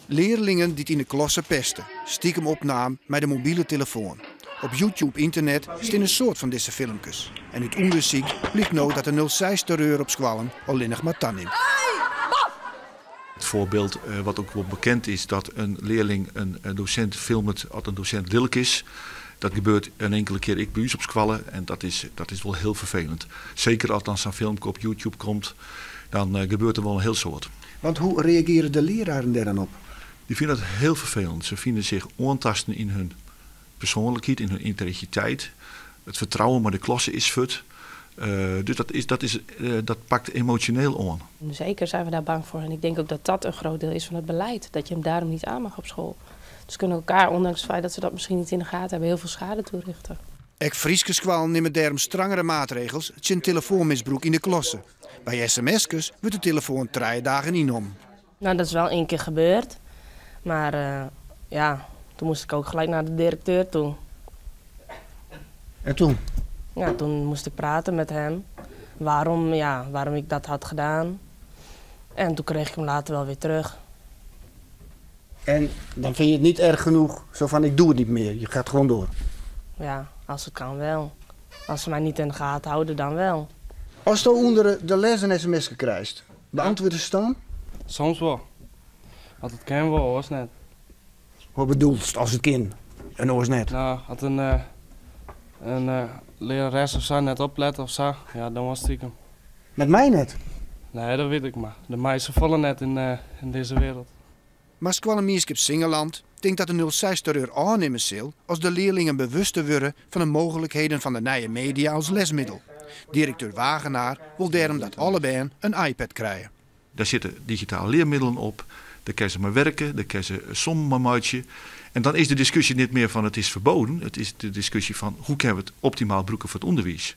Leerlingen die in de klasse pesten, stiekem opnamen met de mobiele telefoon. Op YouTube internet staan een soort van deze filmpjes. En uit onderzoek blijkt nou dat de 06 terreur op scholen alleen nog maar neemt. Het voorbeeld wat ook wel bekend is, dat een leerling een docent filmt als een docent lelijk is. Dat gebeurt een enkele keer bij ons op scholen en dat is wel heel vervelend. Zeker als dan zo'n filmpje op YouTube komt, dan gebeurt er wel een heel soort. Want hoe reageren de leraren daar dan op? Die vinden dat heel vervelend. Ze vinden zich ontasten in hun persoonlijkheid, in hun integriteit. Het vertrouwen met de klasse is fut. Dus dat pakt emotioneel aan. Zeker zijn we daar bang voor. En ik denk ook dat dat een groot deel is van het beleid. Dat je hem daarom niet aan mag op school. Dus kunnen elkaar, ondanks het feit dat ze dat misschien niet in de gaten hebben, heel veel schade toerichten. Ook Frieske scholen nemen daarom strengere maatregels tegen telefoonmisbruik in de klasse. Bij sms'jes wordt de telefoon 3 dagen ingenomen. Nou, dat is wel 1 keer gebeurd. Maar toen moest ik ook gelijk naar de directeur toe. En toen? Ja, toen moest ik praten met hem. Waarom ik dat had gedaan. En toen kreeg ik hem later wel weer terug. En dan vind je het niet erg genoeg, zo van ik doe het niet meer, je gaat gewoon door? Ja, als het kan wel. Als ze mij niet in de gaten houden, dan wel. Als je onder de les een sms krijgt, beantwoorden ze dan? Soms wel. Als het kan wel, was net. Wat bedoelt je als het kind? En oors net? Nou, als een lerares of zo net oplet of zo, ja, dan was het stiekem. Met mij net? Nee, dat weet ik maar. De meisjes vallen net in deze wereld. Maar Squalemiers op Singeland denkt dat de 06 terreur aannemen zal als de leerlingen bewuster worden van de mogelijkheden van de nieuwe media als lesmiddel. Directeur Wagenaar wil daarom dat alle een iPad krijgen. Daar zitten digitale leermiddelen op, daar kunnen ze maar werken, daar kunnen ze sommen maar maken. En dan is de discussie niet meer van het is verboden, het is de discussie van hoe kunnen we het optimaal gebruiken voor het onderwijs.